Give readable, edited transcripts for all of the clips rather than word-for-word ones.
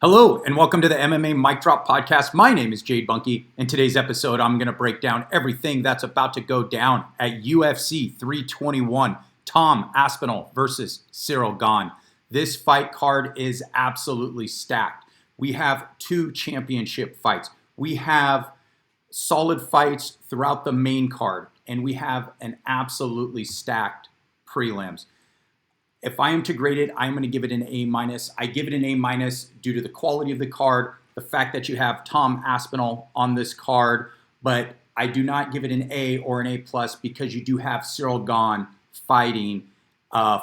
Hello, and welcome to the MMA Mic Drop Podcast. My name is Jade Bunky. In today's episode, I'm going to break down everything that's about to go down at UFC 321. Tom Aspinall versus Ciryl Gane. This fight card is absolutely stacked. We have two championship fights. We have solid fights throughout the main card, and we have an absolutely stacked prelims. If I am to grade it, I'm going to give it an A-. I give it an A- due to the quality of the card, the fact that you have Tom Aspinall on this card, but I do not give it an A or an A+ because you do have Ciryl Gane fighting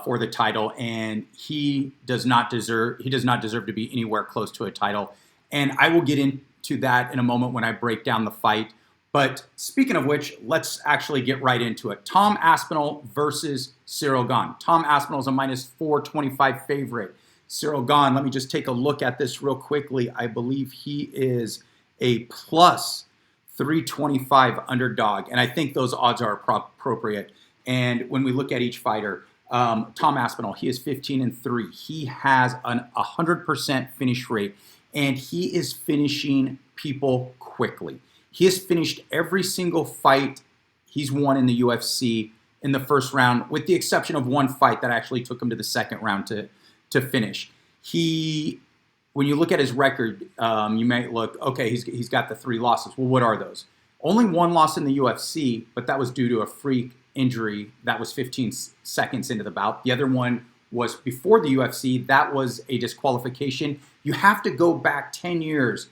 for the title, and he does not deserve to be anywhere close to a title. And I will get into that in a moment when I break down the fight. But speaking of which, let's actually get right into it. Tom Aspinall versus Ciryl Gane. Tom Aspinall is a -425 favorite. Ciryl Gane, let me just take a look at this real quickly. I believe he is a +325 underdog, and I think those odds are appropriate. And when we look at each fighter, Tom Aspinall, he is 15-3. He has an 100% finish rate, and he is finishing people quickly. He has finished every single fight he's won in the UFC in the first round, with the exception of one fight that actually took him to the second round to finish. When you look at his record, you might look, okay, he's got the 3 losses. Well, what are those? Only one loss in the UFC, but that was due to a freak injury that was 15 seconds into the bout. The other one was before the UFC. That was a disqualification. You have to go back 10 years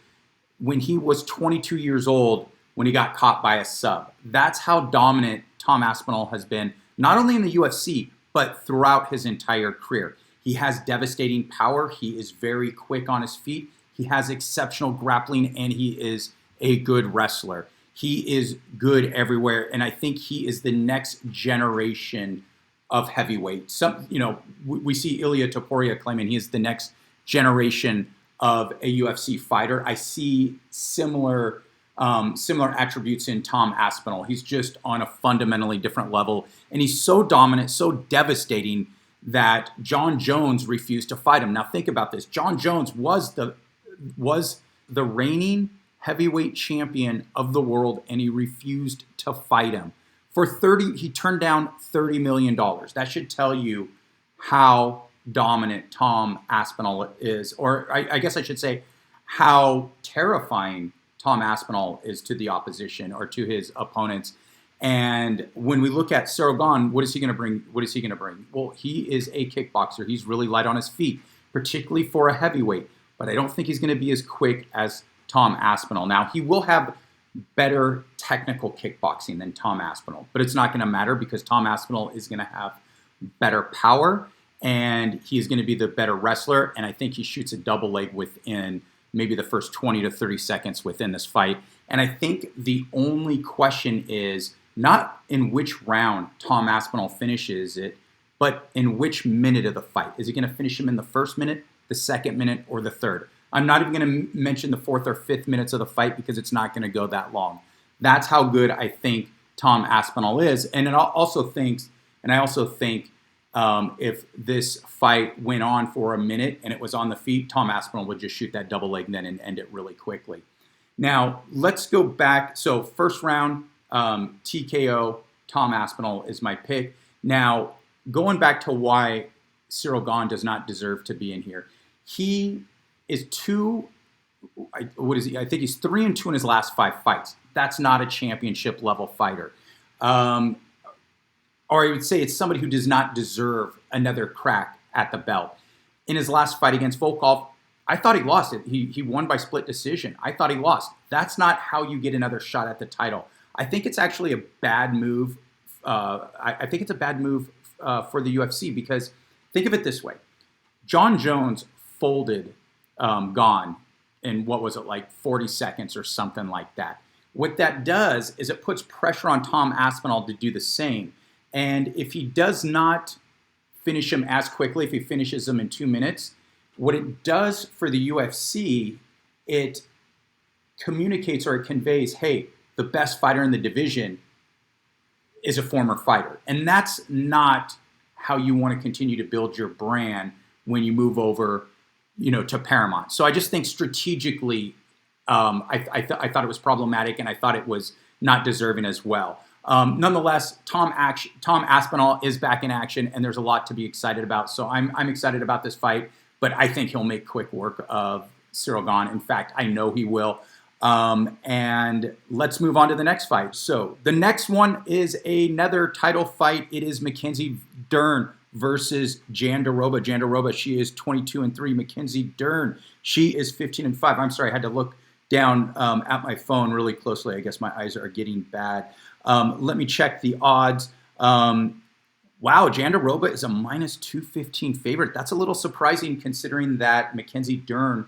when he was 22 years old when he got caught by a sub. That's how dominant Tom Aspinall has been, not only in the UFC, but throughout his entire career. He has devastating power. He is very quick on his feet. He has exceptional grappling, and he is a good wrestler. He is good everywhere, and I think he is the next generation of heavyweight. We see Ilia Topuria claiming he is the next generation of a UFC fighter. I see similar attributes in Tom Aspinall. He's just on a fundamentally different level, and he's so dominant, so devastating that Jon Jones refused to fight him. Now think about this. Jon Jones was the reigning heavyweight champion of the world, and he refused to fight him. He turned down $30 million. That should tell you how dominant Tom Aspinall is, or I guess I should say how terrifying Tom Aspinall is to the opposition or to his opponents. And when we look at Ciryl Gane, what is he going to bring? Well, he is a kickboxer. He's really light on his feet, particularly for a heavyweight, but I don't think he's going to be as quick as Tom Aspinall. Now, he will have better technical kickboxing than Tom Aspinall, but it's not going to matter because Tom Aspinall is going to have better power, and he is going to be the better wrestler, and I think he shoots a double leg within maybe the first 20 to 30 seconds within this fight. And I think the only question is not in which round Tom Aspinall finishes it, but in which minute of the fight. Is he going to finish him in the first minute, the second minute, or the third? I'm not even going to mention the 4th or 5th minutes of the fight because it's not going to go that long. That's how good I think Tom Aspinall is. And I also think if this fight went on for a minute and it was on the feet, Tom Aspinall would just shoot that double leg then and end it really quickly. Now, let's go back. So first round, TKO, Tom Aspinall is my pick. Now, going back to why Ciryl Gane does not deserve to be in here. He is I think he's 3-2 in his last 5 fights. That's not a championship level fighter. Or I would say it's somebody who does not deserve another crack at the belt. In his last fight against Volkov, I thought he lost it. He won by split decision. I thought he lost. That's not how you get another shot at the title. I think it's actually a bad move. I think it's a bad move for the UFC because think of it this way. Jon Jones folded Gane in, 40 seconds or something like that. What that does is it puts pressure on Tom Aspinall to do the same. And if he does not finish him as quickly, if he finishes him in 2 minutes, what it does for the UFC, it communicates or it conveys, hey, the best fighter in the division is a former fighter. And that's not how you want to continue to build your brand when you move over to Paramount. So I just think strategically, I thought it was problematic, and I thought it was not deserving as well. Nonetheless, Tom Aspinall is back in action, and there's a lot to be excited about. So I'm excited about this fight, but I think he'll make quick work of Ciryl Gane. In fact, I know he will. And let's move on to the next fight. So the next one is another title fight. It is Mackenzie Dern versus Jandiroba. Jandiroba, she is 22-3. Mackenzie Dern, she is 15-5. I'm sorry, I had to look down at my phone really closely. I guess my eyes are getting bad. Let me check the odds. Wow, Jandiroba is a -215 favorite. That's a little surprising considering that Mackenzie Dern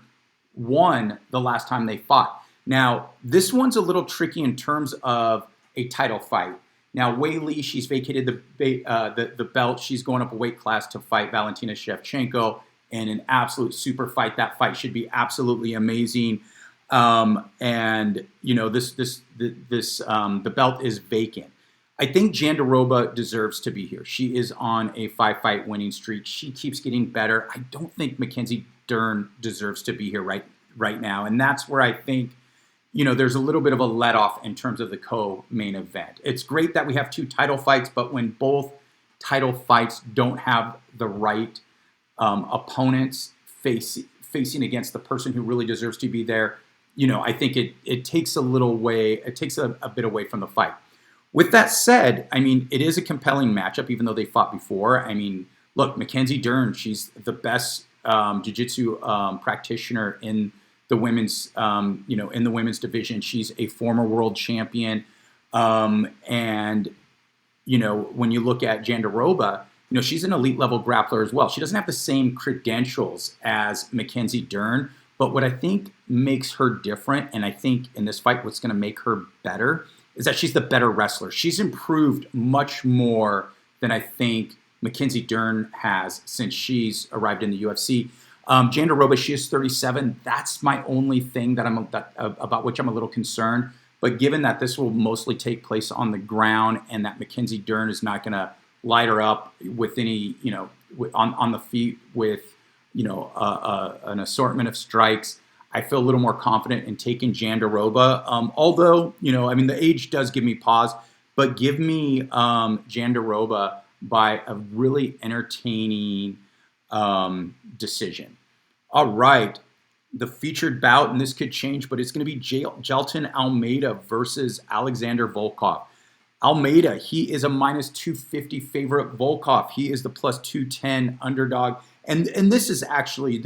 won the last time they fought. Now, this one's a little tricky in terms of a title fight. Now, Wei Li, she's vacated the belt. She's going up a weight class to fight Valentina Shevchenko in an absolute super fight. That fight should be absolutely amazing. And the belt is vacant. I think Jandiroba deserves to be here. She is on a 5-fight winning streak. She keeps getting better. I don't think Mackenzie Dern deserves to be here right now, and that's where I think there's a little bit of a let-off in terms of the co-main event. It's great that we have 2 title fights, but when both title fights don't have the right opponents facing against the person who really deserves to be there, I think it takes a bit away from the fight. With that said, I mean, it is a compelling matchup, even though they fought before. I mean, look, Mackenzie Dern, she's the best jiu-jitsu practitioner in the women's, in the women's division. She's a former world champion. And when you look at Jandiroba, she's an elite level grappler as well. She doesn't have the same credentials as Mackenzie Dern, but what I think makes her different, and I think in this fight what's going to make her better, is that she's the better wrestler. She's improved much more than I think Mackenzie Dern has since she's arrived in the UFC. Jandiroba, she is 37. That's my only thing about which I'm a little concerned. But given that this will mostly take place on the ground and that Mackenzie Dern is not going to light her up with any, on the feet with, an assortment of strikes, I feel a little more confident in taking Jandiroba. Although, the age does give me pause, but give me Jandiroba by a really entertaining decision. All right, the featured bout, and this could change, but it's going to be Jailton Almeida versus Aleksandar Volkov. Almeida, he is a -250 favorite. Volkov, he is the +210 underdog. And this is actually,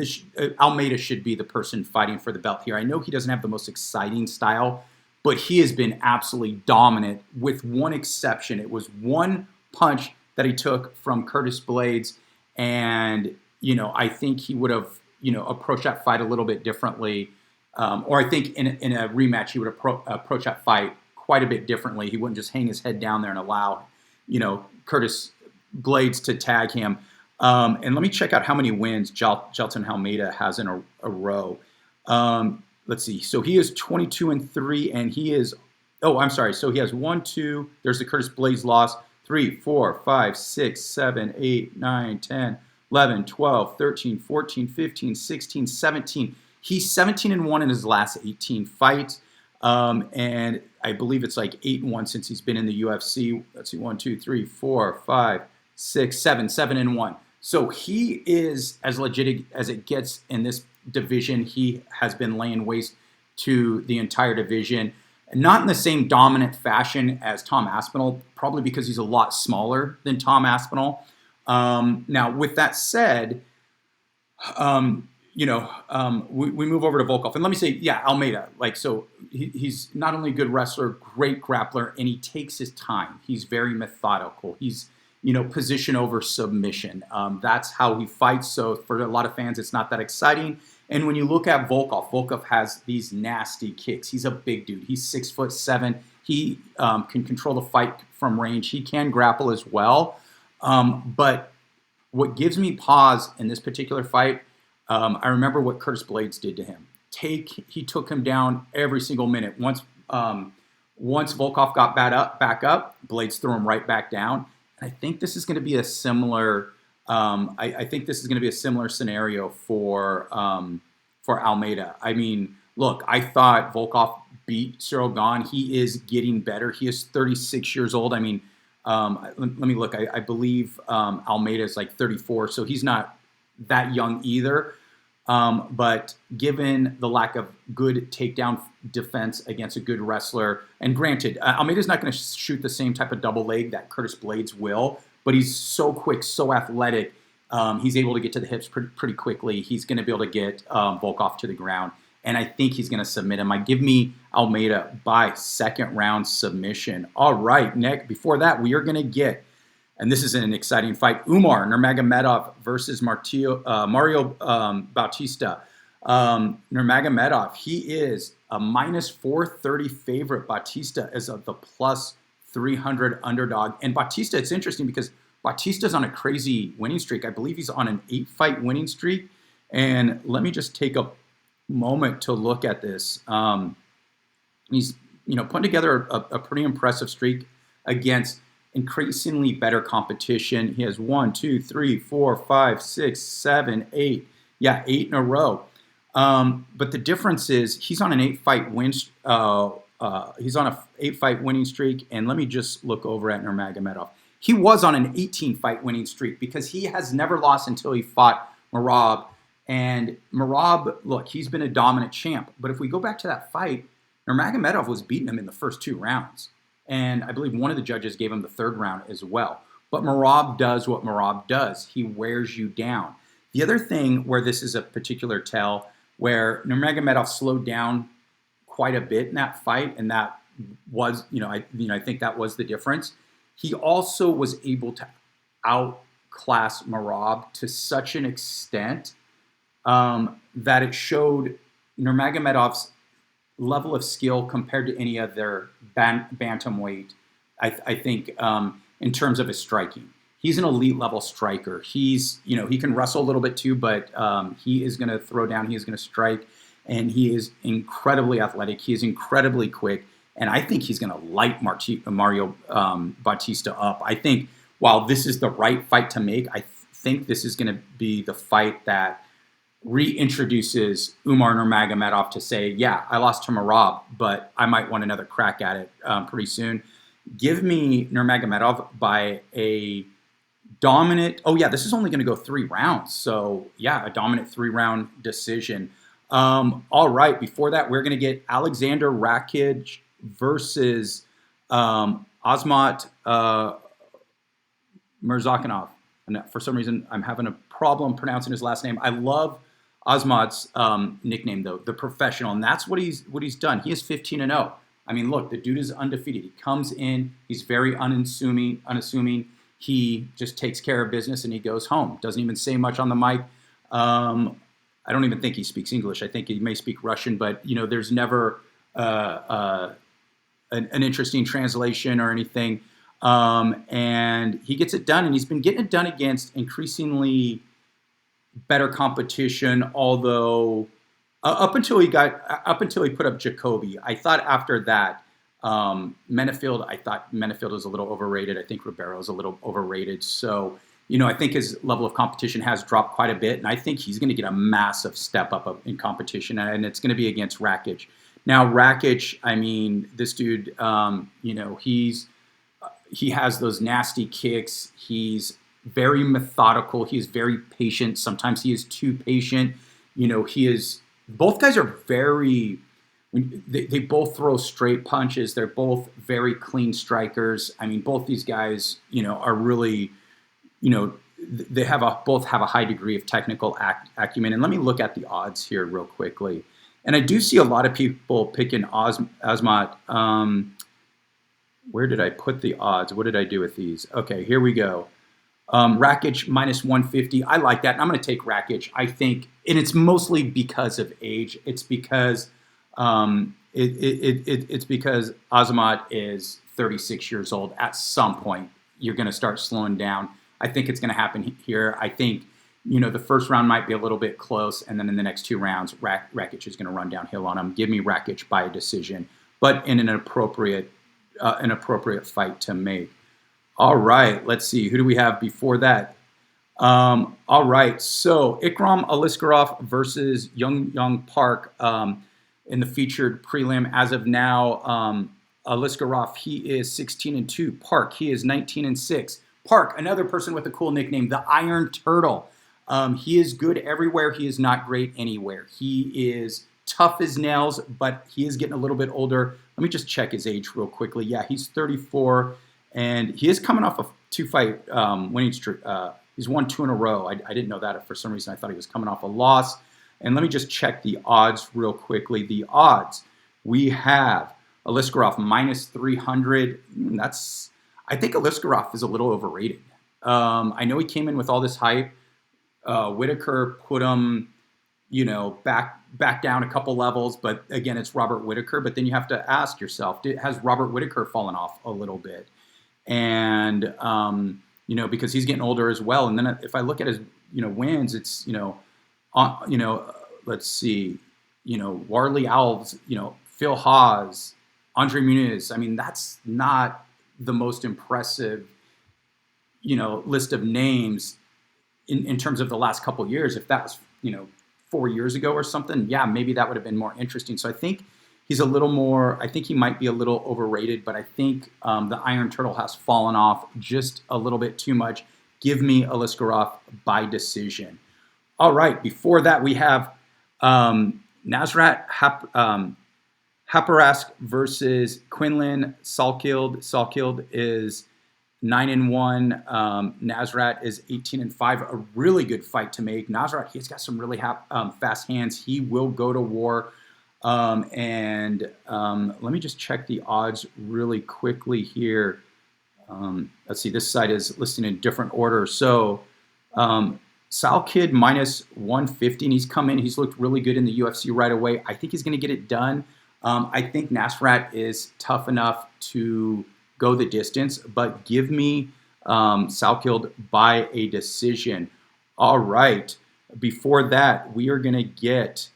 Almeida should be the person fighting for the belt here. I know he doesn't have the most exciting style, but he has been absolutely dominant with one exception. It was one punch that he took from Curtis Blaydes, and I think he would have approached that fight a little bit differently, or I think in a rematch he would approach that fight quite a bit differently. He wouldn't just hang his head down there and allow Curtis Blaydes to tag him. And let me check out how many wins Jailton Almeida has in a row. Let's see. So he is 22-3, and he is. Oh, I'm sorry. So he has 1, 2. There's the Curtis Blaydes loss. 3, 4, 5, 6, 7, 8, 9, 10, 11, 12, 13, 14, 15, 16, 17. He's 17-1 in his last 18 fights. And I believe it's like 8-1 since he's been in the UFC. Let's see. 1, 2, 3, 4, 5, 6, 7. 7-1. So he is as legit as it gets in this division. He has been laying waste to the entire division. Not in the same dominant fashion as Tom Aspinall, probably because he's a lot smaller than Tom Aspinall. Now, with that said, we move over to Volkov. And let me say, yeah, Almeida. He's not only a good wrestler, great grappler, and he takes his time. He's very methodical. He's position over submission. That's how he fights. So for a lot of fans, it's not that exciting. And when you look at Volkov has these nasty kicks. He's a big dude. He's 6'7". He can control the fight from range. He can grapple as well. But what gives me pause in this particular fight, I remember what Curtis Blaydes did to him. He took him down every single minute. Once Volkov got back up, Blaydes threw him right back down. And I think this is going to be a similar I think this is going to be a similar scenario for Almeida. I mean, look, I thought Volkov beat Ciryl Gane. He is getting better. He is 36 years old. I mean, let me look. I believe Almeida is like 34, so he's not that young either. But given the lack of good takedown defense against a good wrestler, and granted, Almeida's not going to shoot the same type of double leg that Curtis Blades will, but he's so quick, so athletic. He's able to get to the hips pretty quickly. He's going to be able to get Volkov to the ground, and I think he's going to submit him. Give me Almeida by second round submission. All right, Nick, before that, we are going to get, and this is an exciting fight, Umar Nurmagomedov versus Mario Bautista. Nurmagomedov, he is a minus 430 favorite. Bautista is the plus 300 underdog. And Bautista, it's interesting because Bautista's on a crazy winning streak. I believe he's on an 8-fight winning streak. And let me just take a moment to look at this. He's putting together a pretty impressive streak against increasingly better competition. He has 1, 2, 3, 4, 5, 6, 7, 8. Yeah, 8 in a row. But the difference is he's on an 8-fight win. He's on a 8-fight winning streak. And let me just look over at Nurmagomedov. He was on an 18-fight winning streak because he has never lost until he fought Merab. And Merab, look, he's been a dominant champ. But if we go back to that fight, Nurmagomedov was beating him in the first 2 rounds. And I believe one of the judges gave him the 3rd round as well. But Merab does what Merab does. He wears you down. The other thing where this is a particular tell, where Nurmagomedov slowed down quite a bit in that fight, and that was, I think that was the difference. He also was able to outclass Merab to such an extent that it showed Nurmagomedov's level of skill compared to any other bantamweight, I think, in terms of his striking. He's an elite level striker. He's, he can wrestle a little bit too, but he is going to throw down, he is going to strike, and he is incredibly athletic. He is incredibly quick, and I think he's going to light Mario Bautista up. I think while this is the right fight to make, I think this is going to be the fight that reintroduces Umar Nurmagomedov to say, yeah, I lost to Merab, but I might want another crack at it pretty soon. Give me Nurmagomedov by a dominant, this is only going to go 3 rounds. So yeah, a dominant 3-round decision. All right, before that, we're going to get Aleksandar Rakić versus Azamat Murzakanov. And for some reason, I'm having a problem pronouncing his last name. I love Azamat's nickname, though, the professional, and that's what he's done. He is 15-0. I mean, look, the dude is undefeated. He comes in, he's very unassuming. He just takes care of business and he goes home. Doesn't even say much on the mic. I don't even think he speaks English. I think he may speak Russian, but there's never an interesting translation or anything. And he gets it done, and he's been getting it done against increasingly better competition. Although up until he put up Jacoby, I thought after that Menefield was a little overrated. I think Ribeiro is a little overrated. So I think his level of competition has dropped quite a bit, and I think he's going to get a massive step up in competition, and it's going to be against Rakić. Now Rakić, I mean, this dude, he has those nasty kicks. He's very methodical. He's very patient. Sometimes he is too patient. Both guys are very, they both throw straight punches. They're both very clean strikers. I mean, both these guys, are really, they both have a high degree of technical acumen. And let me look at the odds here real quickly. And I do see a lot of people picking Azamat. Where did I put the odds? What did I do with these? Okay, here we go. Rakić minus 150. I like that. And I'm going to take Rakić. I think, and it's mostly because of age. It's because it's because Azamat is 36 years old. At some point, you're going to start slowing down. I think it's going to happen here. I think the first round might be a little bit close, and then in the next 2 rounds, Rakić is going to run downhill on him. Give me Rakić by a decision, but in an appropriate fight to make. All right, let's see. Who do we have before that? All right, so Ikram Aliskerov versus Yong Park in the featured prelim. As of now, Aliskerov, he is 16-2. Park, he is 19-6. Park, another person with a cool nickname, the Iron Turtle. He is good everywhere. He is not great anywhere. He is tough as nails, but he is getting a little bit older. Let me just check his age real quickly. Yeah, he's 34, and he is coming off a two-fight winning streak. He's won 2 in a row. I didn't know that for some reason. I thought he was coming off a loss. And let me just check the odds real quickly. The odds, we have Aliskerov minus 300. I think Aliskerov is a little overrated. I know he came in with all this hype. Whitaker put him, back down a couple levels. But again, it's Robert Whitaker. But then you have to ask yourself, has Robert Whitaker fallen off a little bit? And because he's getting older as well. And then if I look at his, wins, it's, let's see, Warley Alves, Phil Hawes, Andre Muniz. I mean, that's not the most impressive, list of names in terms of the last couple of years. If that was, 4 years ago or something, yeah, maybe that would have been more interesting. So I think he's a little more, I think he might be a little overrated, but I think the Iron Turtle has fallen off just a little bit too much. Give me Aliskerov by decision. All right, before that we have Nasrat Haqparast versus Quillan Salkilld. Salkilld is 9-1. Nasrat is 18-5. A really good fight to make. Nasrat, he's got some really fast hands. He will go to war. Let me just check the odds really quickly here. Let's see, this site is listed in different order. So Salkilld minus 150, and he's come in. He's looked really good in the UFC right away. I think he's going to get it done. I think Nasrat is tough enough to go the distance, but give me Salkilld by a decision. All right. Before that, we are going to get...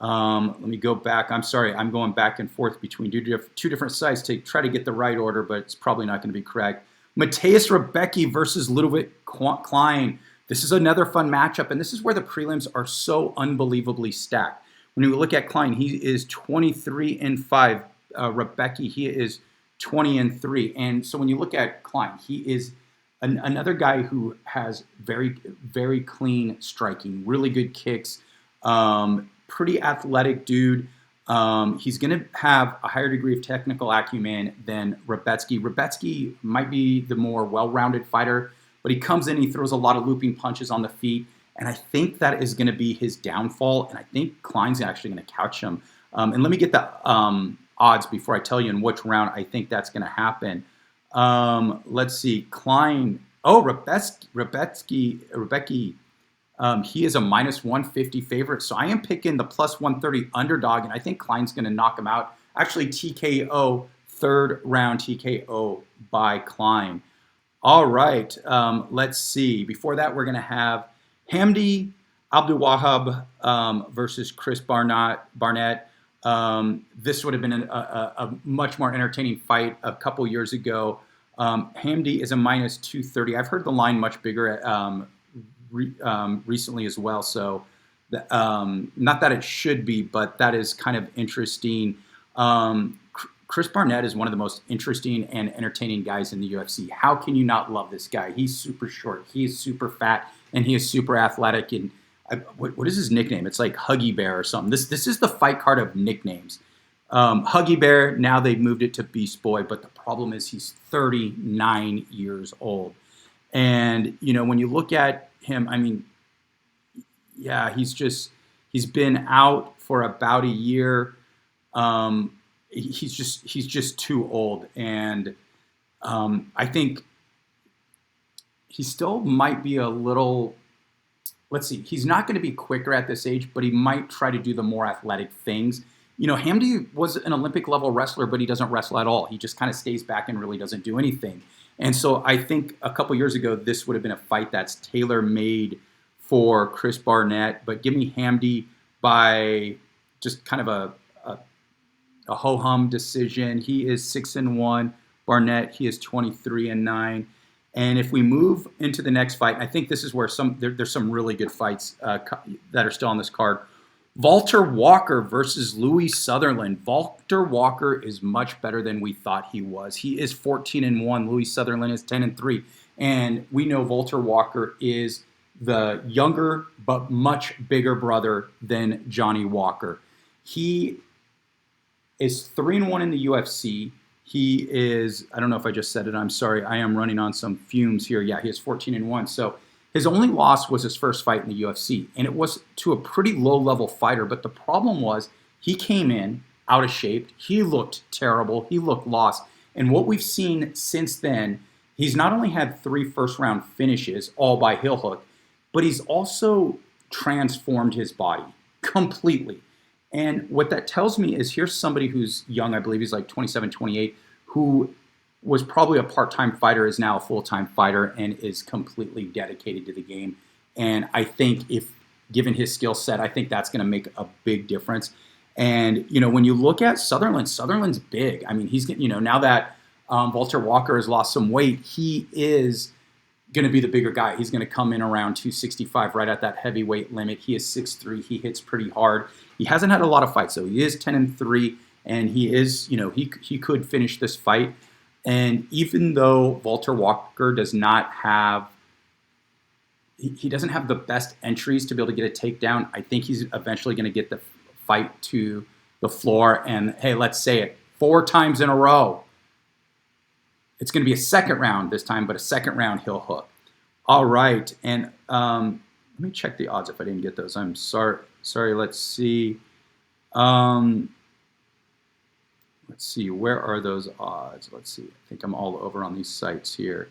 let me go back. I'm sorry. I'm going back and forth between two different sites to try to get the right order, but it's probably not going to be correct. Mateusz Rębecki versus Ludwig Klein. This is another fun matchup, and this is where the prelims are so unbelievably stacked. When you look at Klein, he is 23-5. Rębecki, he is 20-3. And so when you look at Klein, he is another guy who has very, very clean striking, really good kicks. Pretty athletic dude. He's going to have a higher degree of technical acumen than Rębecki. Rębecki might be the more well-rounded fighter, but he comes in, he throws a lot of looping punches on the feet, and I think that is going to be his downfall, and I think Klein's actually going to couch him. And let me get the odds before I tell you in which round I think that's going to happen. Let's see. Klein. Oh, Rębecki. He is a minus 150 favorite. So I am picking the plus 130 underdog, and I think Klein's going to knock him out. Actually, TKO, third round TKO by Klein. All right, let's see. Before that, we're going to have Hamdi Abdulwahab versus Chris Barnett. This would have been a much more entertaining fight a couple years ago. Hamdi is a minus 230. I've heard the line much bigger recently as well. So not that it should be, but that is kind of interesting. Chris Barnett is one of the most interesting and entertaining guys in the UFC. How can you not love this guy? He's super short, he is super fat, and he is super athletic. And what is his nickname? It's like Huggy Bear or something. This is the fight card of nicknames. Huggy Bear, now they've moved it to Beast Boy, but the problem is he's 39 years old. And, when you look at him, I mean, yeah, he's been out for about a year. He's just too old. And I think he still might be a little, let's see, he's not going to be quicker at this age, but he might try to do the more athletic things. Hamdi was an Olympic level wrestler, but he doesn't wrestle at all. He just kind of stays back and really doesn't do anything. And so I think a couple years ago, this would have been a fight that's tailor-made for Chris Barnett. But give me Hamdi by just kind of a ho-hum decision. He is 6-1. Barnett, he is 23-9. And if we move into the next fight, I think this is where there's some really good fights that are still on this card. Walter Walker versus Louis Sutherland. Walter Walker is much better than we thought he was. He is 14-1. Louis Sutherland is 10-3. And we know Walter Walker is the younger but much bigger brother than Johnny Walker. He is 3-1 in the UFC. He is, I don't know if I just said it, I'm sorry, I am running on some fumes here. Yeah, he is 14-1. So his only loss was his first fight in the UFC, and it was to a pretty low-level fighter. But the problem was he came in out of shape. He looked terrible. He looked lost. And what we've seen since then, he's not only had 3 first-round finishes, all by heel hook, but he's also transformed his body completely. And what that tells me is here's somebody who's young, I believe he's like 27, 28, who was probably a part-time fighter, is now a full-time fighter, and is completely dedicated to the game. And I think if given his skill set, I think that's going to make a big difference. And, you know, when you look at Sutherland, Sutherland's big. I mean, he's, you know, now that Walter Walker has lost some weight, he is going to be the bigger guy. He's going to come in around 265, right at that heavyweight limit. He is 6'3". He hits pretty hard. He hasn't had a lot of fights, so he is 10-3, and he is, you know, he could finish this fight. And even though Walter Walker does not have, he doesn't have the best entries to be able to get a takedown, I think he's eventually going to get the fight to the floor. And hey, let's say it 4 times in a row. It's going to be a second round this time, but a second round heel hook. All right, and let me check the odds if I didn't get those. I'm sorry. Let's see. Let's see, where are those odds? Let's see. I think I'm all over on these sites here.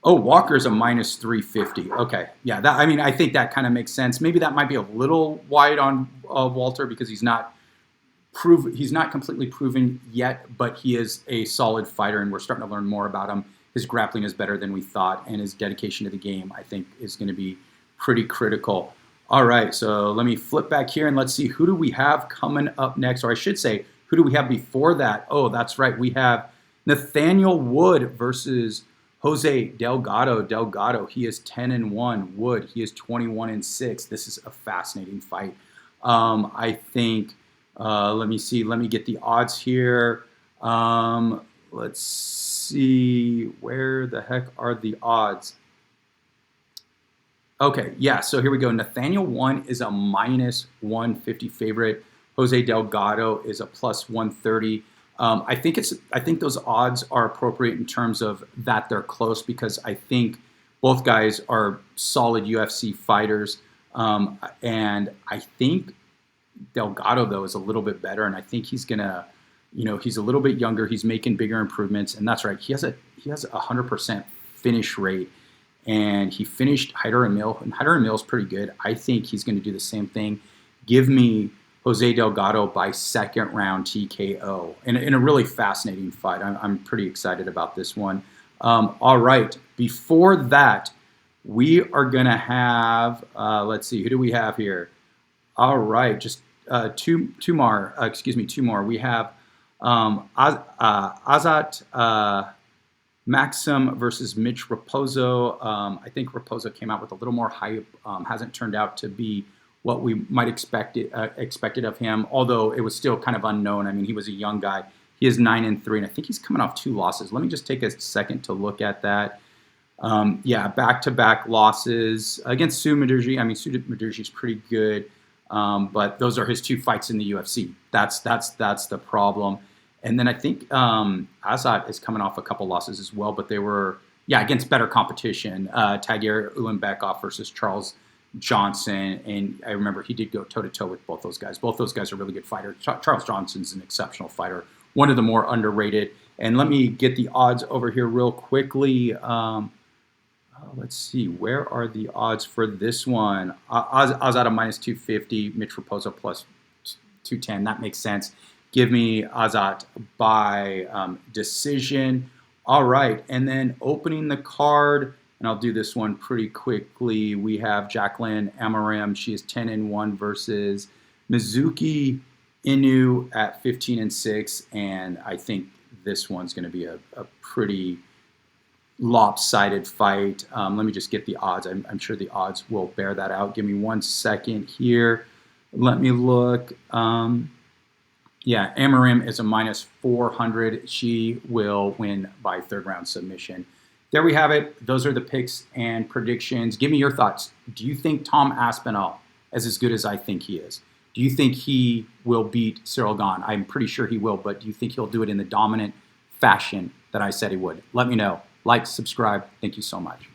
Oh, Walker's a minus 350. Okay, yeah. That, I mean, I think that kind of makes sense. Maybe that might be a little wide on Walter because he's not completely proven yet, but he is a solid fighter, and we're starting to learn more about him. His grappling is better than we thought, and his dedication to the game, I think, is going to be pretty critical. All right, so let me flip back here, and let's see, who do we have coming up next? Or I should say, who do we have before that? Oh, that's right. We have Nathaniel Wood versus Jose Delgado. Delgado, he is 10-1. Wood, he is 21-6. This is a fascinating fight. I think, let me see. Let me get the odds here. Let's see. Where the heck are the odds? Okay, yeah, so here we go. Nathaniel 1 is a minus 150 favorite. Jose Delgado is a plus 130. I think those odds are appropriate in terms of that they're close, because I think both guys are solid UFC fighters. And I think Delgado, though, is a little bit better, and I think he's gonna, you know, he's a little bit younger. He's making bigger improvements, and that's right. He has a 100% finish rate, and he finished Hyder Emil, and Hyder Emil is pretty good. I think he's going to do the same thing. Give me Jose Delgado by second round TKO in a really fascinating fight. I'm pretty excited about this one. All right, before that, we are going to have, let's see, who do we have here? All right, just two more. We have Azat Maxim versus Mitch Raposo. I think Raposo came out with a little more hype. Hasn't turned out to be what we might expected of him, although it was still kind of unknown. I mean, he was a young guy. He is 9-3, and I think he's coming off 2 losses. Let me just take a second to look at that. Yeah, back-to-back losses against Sue Maduji. I mean, Sue Maduji is pretty good, but those are his 2 fights in the UFC. That's the problem. And then I think Azat is coming off a couple losses as well, but they were, yeah, against better competition. Tagir Ulanbekov versus Charles Johnson, and I remember he did go toe-to-toe with both those guys. Both those guys are really good fighters. Charles Johnson's an exceptional fighter, one of the more underrated. And let me get the odds over here real quickly. Let's see, where are the odds for this one? Azat minus 250, Mitch Raposo plus 210. That makes sense. Give me Azat by decision. All right, and then opening the card, and I'll do this one pretty quickly. We have Jacqueline Amarim. She is 10-1 versus Mizuki Inu at 15-6, and I think this one's going to be a pretty lopsided fight. Let me just get the odds. I'm sure the odds will bear that out. Give me 1 second here. Let me look. Yeah, Amarim is a -400. She will win by 3rd round submission. There we have it. Those are the picks and predictions. Give me your thoughts. Do you think Tom Aspinall is as good as I think he is? Do you think he will beat Ciryl Gane? I'm pretty sure he will, but do you think he'll do it in the dominant fashion that I said he would? Let me know. Like, subscribe. Thank you so much.